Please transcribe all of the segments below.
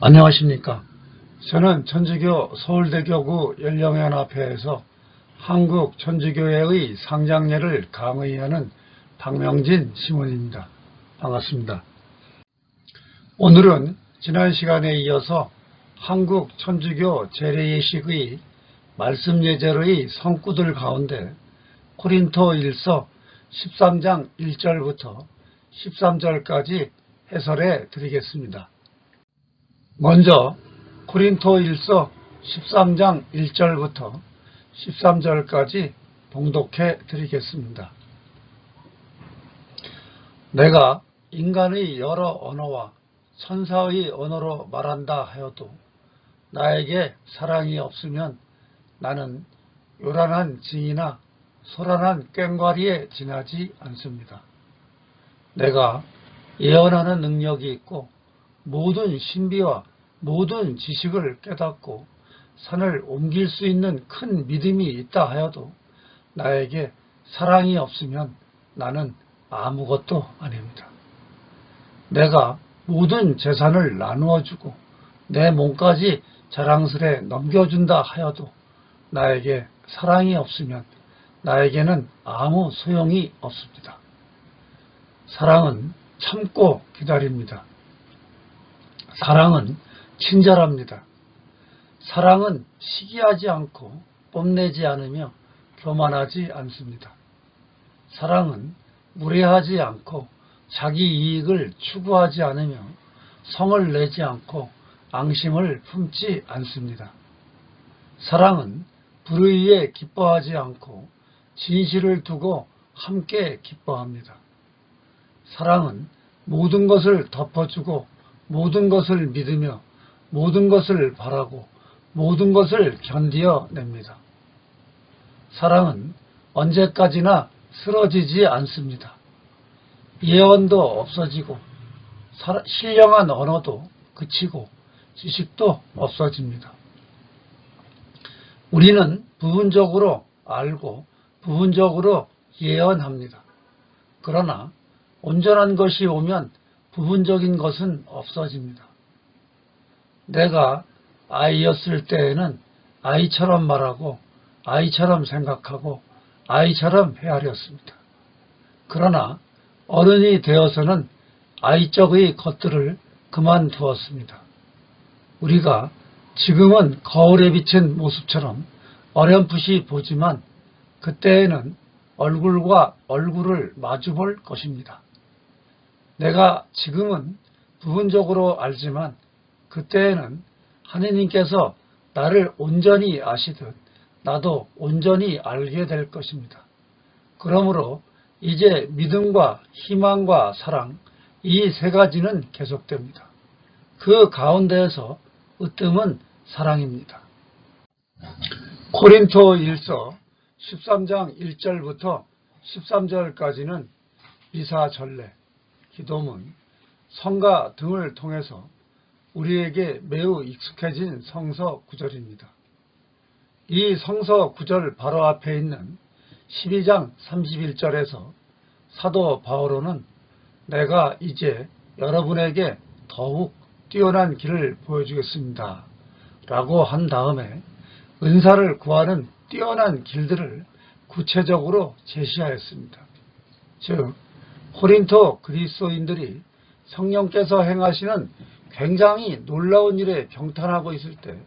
안녕하십니까. 저는 천주교 서울대교구 연령연합회에서 한국천주교회의 상장례를 강의하는 박명진 시몬입니다. 반갑습니다. 오늘은 지난 시간에 이어서 한국천주교 재래예식의 말씀 예절의 성구들 가운데 고린토 1서 13장 1절부터 13절까지 해설해 드리겠습니다. 먼저 고린토 1서 13장 1절부터 13절까지 봉독해 드리겠습니다. 내가 인간의 여러 언어와 천사의 언어로 말한다 하여도 나에게 사랑이 없으면 나는 요란한 징이나 소란한 꽹과리에 지나지 않습니다. 내가 예언하는 능력이 있고 모든 신비와 모든 지식을 깨닫고 산을 옮길 수 있는 큰 믿음이 있다 하여도 나에게 사랑이 없으면 나는 아무것도 아닙니다. 내가 모든 재산을 나누어 주고 내 몸까지 자랑스레 넘겨준다 하여도 나에게 사랑이 없으면 나에게는 아무 소용이 없습니다. 사랑은 참고 기다립니다. 사랑은 친절합니다. 사랑은 시기하지 않고 뽐내지 않으며 교만하지 않습니다. 사랑은 무례하지 않고 자기 이익을 추구하지 않으며 성을 내지 않고 앙심을 품지 않습니다. 사랑은 불의에 기뻐하지 않고 진실을 두고 함께 기뻐합니다. 사랑은 모든 것을 덮어주고 모든 것을 믿으며 모든 것을 바라고 모든 것을 견디어 냅니다. 사랑은 언제까지나 쓰러지지 않습니다. 예언도 없어지고 신령한 언어도 그치고 지식도 없어집니다. 우리는 부분적으로 알고 부분적으로 예언합니다. 그러나 온전한 것이 오면 부분적인 것은 없어집니다. 내가 아이였을 때에는 아이처럼 말하고 아이처럼 생각하고 아이처럼 헤아렸습니다. 그러나 어른이 되어서는 아이적의 것들을 그만두었습니다. 우리가 지금은 거울에 비친 모습처럼 어렴풋이 보지만 그때에는 얼굴과 얼굴을 마주볼 것입니다. 내가 지금은 부분적으로 알지만 그때에는 하느님께서 나를 온전히 아시듯 나도 온전히 알게 될 것입니다. 그러므로 이제 믿음과 희망과 사랑 이 세 가지는 계속됩니다. 그 가운데에서 으뜸은 사랑입니다. 고린토 1서 13장 1절부터 13절까지는 미사 전례, 기도문, 성가 등을 통해서 우리에게 매우 익숙해진 성서 구절입니다. 이 성서 구절 바로 앞에 있는 12장 31절에서 사도 바오로는 내가 이제 여러분에게 더욱 뛰어난 길을 보여주겠습니다. 라고 한 다음에 은사를 구하는 뛰어난 길들을 구체적으로 제시하였습니다. 즉 고린토 그리스도인들이 성령께서 행하시는 굉장히 놀라운 일에 병탄하고 있을 때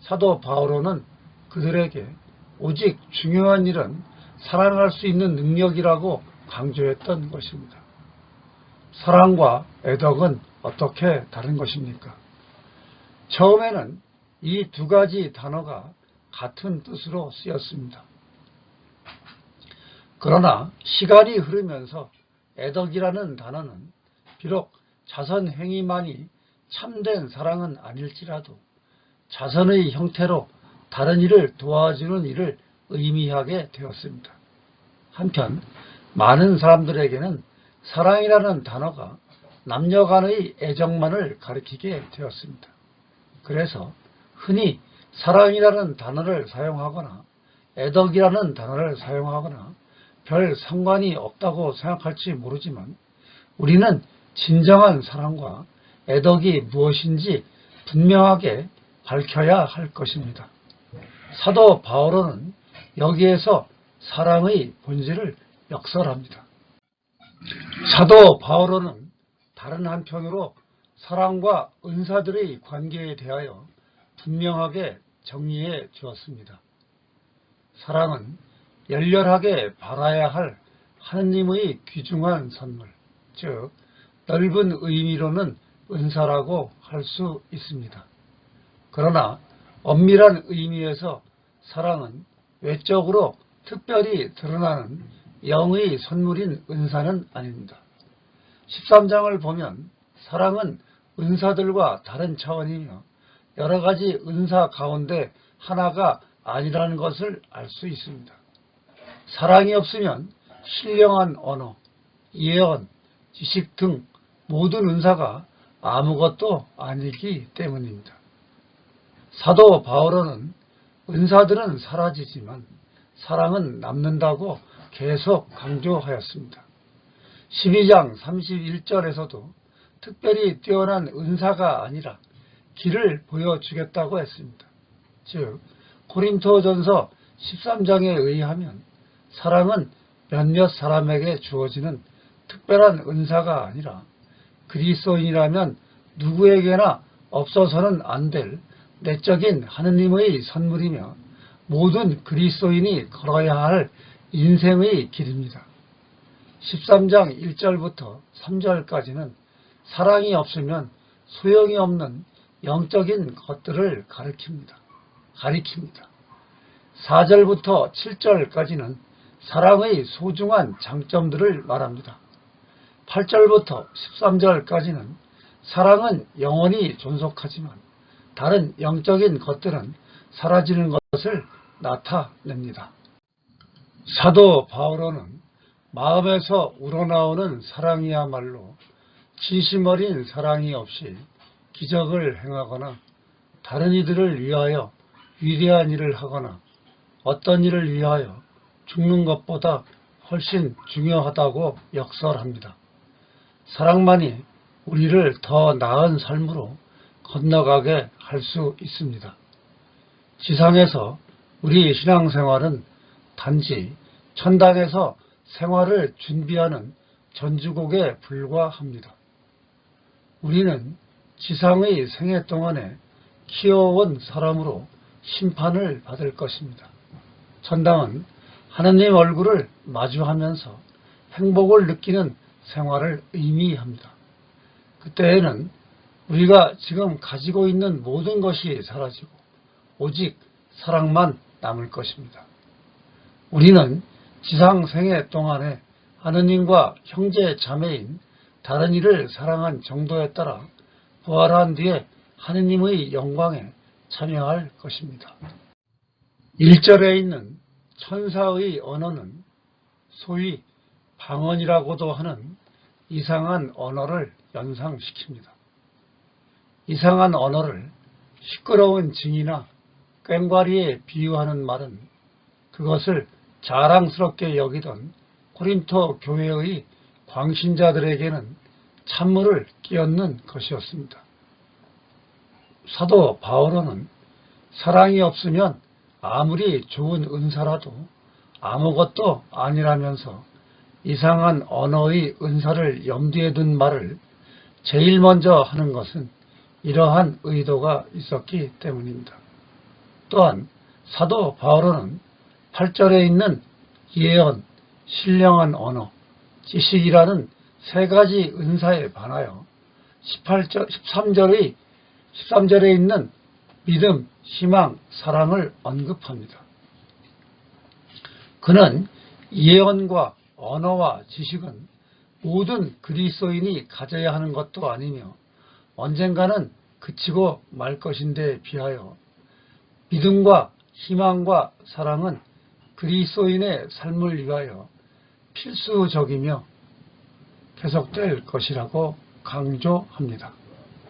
사도 바오로는 그들에게 오직 중요한 일은 사랑할 수 있는 능력이라고 강조했던 것입니다. 사랑과 애덕은 어떻게 다른 것입니까? 처음에는 이 두 가지 단어가 같은 뜻으로 쓰였습니다. 그러나 시간이 흐르면서 애덕이라는 단어는 비록 자선 행위만이 참된 사랑은 아닐지라도 자선의 형태로 다른 이를 도와주는 일을 의미하게 되었습니다. 한편 많은 사람들에게는 사랑이라는 단어가 남녀 간의 애정만을 가리키게 되었습니다. 그래서 흔히 사랑이라는 단어를 사용하거나 애덕이라는 단어를 사용하거나 별 상관이 없다고 생각할지 모르지만 우리는 진정한 사랑과 애덕이 무엇인지 분명하게 밝혀야 할 것입니다. 사도 바오로는 여기에서 사랑의 본질을 역설합니다. 사도 바오로는 다른 한편으로 사랑과 은사들의 관계에 대하여 분명하게 정리해 주었습니다. 사랑은 열렬하게 바라야 할 하느님의 귀중한 선물, 즉 넓은 의미로는 은사라고 할 수 있습니다. 그러나 엄밀한 의미에서 사랑은 외적으로 특별히 드러나는 영의 선물인 은사는 아닙니다. 13장을 보면 사랑은 은사들과 다른 차원이며 여러 가지 은사 가운데 하나가 아니라는 것을 알 수 있습니다. 사랑이 없으면 신령한 언어, 예언, 지식 등 모든 은사가 아무것도 아니기 때문입니다. 사도 바오로는 은사들은 사라지지만 사랑은 남는다고 계속 강조하였습니다. 12장 31절에서도 특별히 뛰어난 은사가 아니라 길을 보여주겠다고 했습니다. 즉 고린토전서 13장에 의하면 사랑은 몇몇 사람에게 주어지는 특별한 은사가 아니라 그리스도인이라면 누구에게나 없어서는 안 될 내적인 하느님의 선물이며 모든 그리스도인이 걸어야 할 인생의 길입니다. 13장 1절부터 3절까지는 사랑이 없으면 소용이 없는 영적인 것들을 가리킵니다. 4절부터 7절까지는 사랑의 소중한 장점들을 말합니다. 8절부터 13절까지는 사랑은 영원히 존속하지만 다른 영적인 것들은 사라지는 것을 나타냅니다. 사도 바오로는 마음에서 우러나오는 사랑이야말로 진심 어린 사랑이 없이 기적을 행하거나 다른 이들을 위하여 위대한 일을 하거나 어떤 일을 위하여 죽는 것보다 훨씬 중요하다고 역설합니다. 사랑만이 우리를 더 나은 삶으로 건너가게 할 수 있습니다. 지상에서 우리 신앙생활은 단지 천당에서 생활을 준비하는 전주곡에 불과합니다. 우리는 지상의 생애 동안에 키워온 사람으로 심판을 받을 것입니다. 천당은 하느님 얼굴을 마주하면서 행복을 느끼는 생활을 의미합니다. 그때에는 우리가 지금 가지고 있는 모든 것이 사라지고 오직 사랑만 남을 것입니다. 우리는 지상 생애 동안에 하느님과 형제 자매인 다른 이를 사랑한 정도에 따라 부활한 뒤에 하느님의 영광에 참여할 것입니다. 1절에 있는 천사의 언어는 소위 방언이라고도 하는 이상한 언어를 연상시킵니다. 이상한 언어를 시끄러운 징이나 꽹과리에 비유하는 말은 그것을 자랑스럽게 여기던 고린토 교회의 광신자들에게는 찬물을 끼얹는 것이었습니다. 사도 바오로는 사랑이 없으면 아무리 좋은 은사라도 아무것도 아니라면서 이상한 언어의 은사를 염두에 둔 말을 제일 먼저 하는 것은 이러한 의도가 있었기 때문입니다. 또한 사도 바오로는 8절에 있는 예언, 신령한 언어, 지식이라는 세 가지 은사에 반하여 13절에 있는 믿음, 희망, 사랑을 언급합니다. 그는 예언과 언어와 지식은 모든 그리스도인이 가져야 하는 것도 아니며 언젠가는 그치고 말 것인데 비하여 믿음과 희망과 사랑은 그리스도인의 삶을 위하여 필수적이며 계속될 것이라고 강조합니다.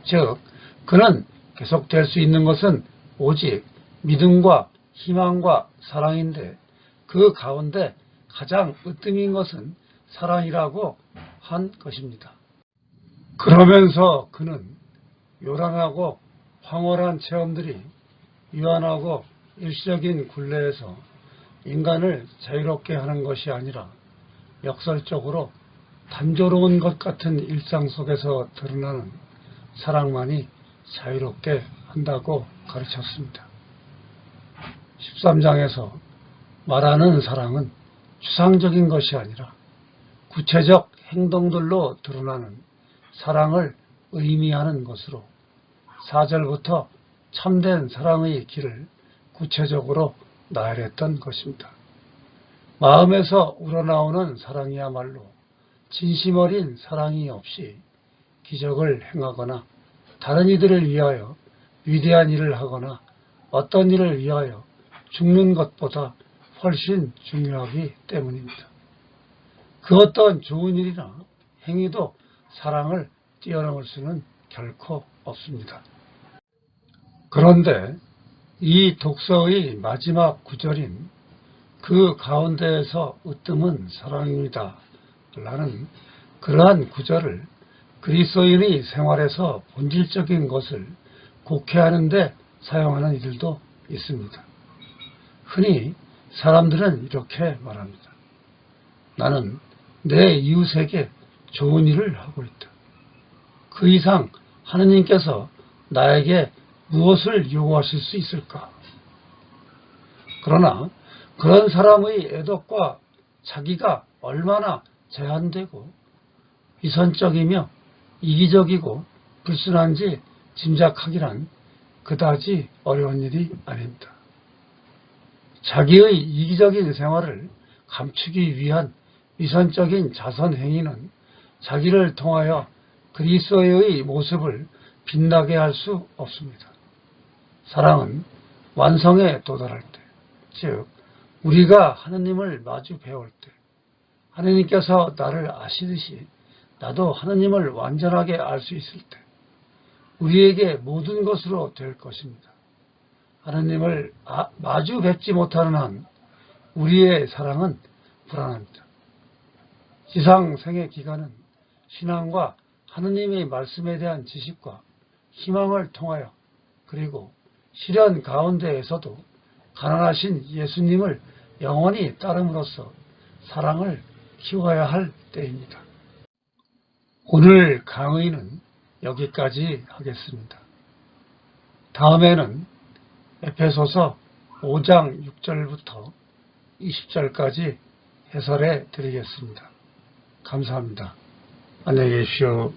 즉, 그는 계속될 수 있는 것은 오직 믿음과 희망과 사랑인데 그 가운데 가장 으뜸인 것은 사랑이라고 한 것입니다. 그러면서 그는 요란하고 황홀한 체험들이 유한하고 일시적인 굴레에서 인간을 자유롭게 하는 것이 아니라 역설적으로 단조로운 것 같은 일상 속에서 드러나는 사랑만이 자유롭게 한다고 가르쳤습니다. 13장에서 말하는 사랑은 추상적인 것이 아니라 구체적 행동들로 드러나는 사랑을 의미하는 것으로 4절부터 참된 사랑의 길을 구체적으로 나열했던 것입니다. 마음에서 우러나오는 사랑이야말로 진심 어린 사랑이 없이 기적을 행하거나 다른 이들을 위하여 위대한 일을 하거나 어떤 일을 위하여 죽는 것보다 훨씬 중요하기 때문입니다. 그 어떤 좋은 일이나 행위도 사랑을 뛰어넘을 수는 결코 없습니다. 그런데 이 독서의 마지막 구절인 그 가운데에서 으뜸은 사랑입니다 라는 그러한 구절을 그리스도인의 생활에서 본질적인 것을 곡해하는 데 사용하는 이들도 있습니다. 흔히 사람들은 이렇게 말합니다. 나는 내 이웃에게 좋은 일을 하고 있다. 그 이상 하느님께서 나에게 무엇을 요구하실 수 있을까? 그러나 그런 사람의 애덕과 자기가 얼마나 제한되고 위선적이며 이기적이고 불순한지 짐작하기란 그다지 어려운 일이 아닙니다. 자기의 이기적인 생활을 감추기 위한 위선적인 자선 행위는 자기를 통하여 그리스도의 모습을 빛나게 할 수 없습니다. 사랑은 완성에 도달할 때, 즉 우리가 하느님을 마주 배울 때 하느님께서 나를 아시듯이 나도 하느님을 완전하게 알 수 있을 때 우리에게 모든 것으로 될 것입니다. 하느님을 마주 뵙지 못하는 한 우리의 사랑은 불안합니다. 지상 생애 기간은 신앙과 하느님의 말씀에 대한 지식과 희망을 통하여 그리고 시련 가운데에서도 가난하신 예수님을 영원히 따름으로써 사랑을 키워야 할 때입니다. 오늘 강의는 여기까지 하겠습니다. 다음에는 에베소서 5장 6절부터 20절까지 해설해 드리겠습니다. 감사합니다. 안녕히 계십시오.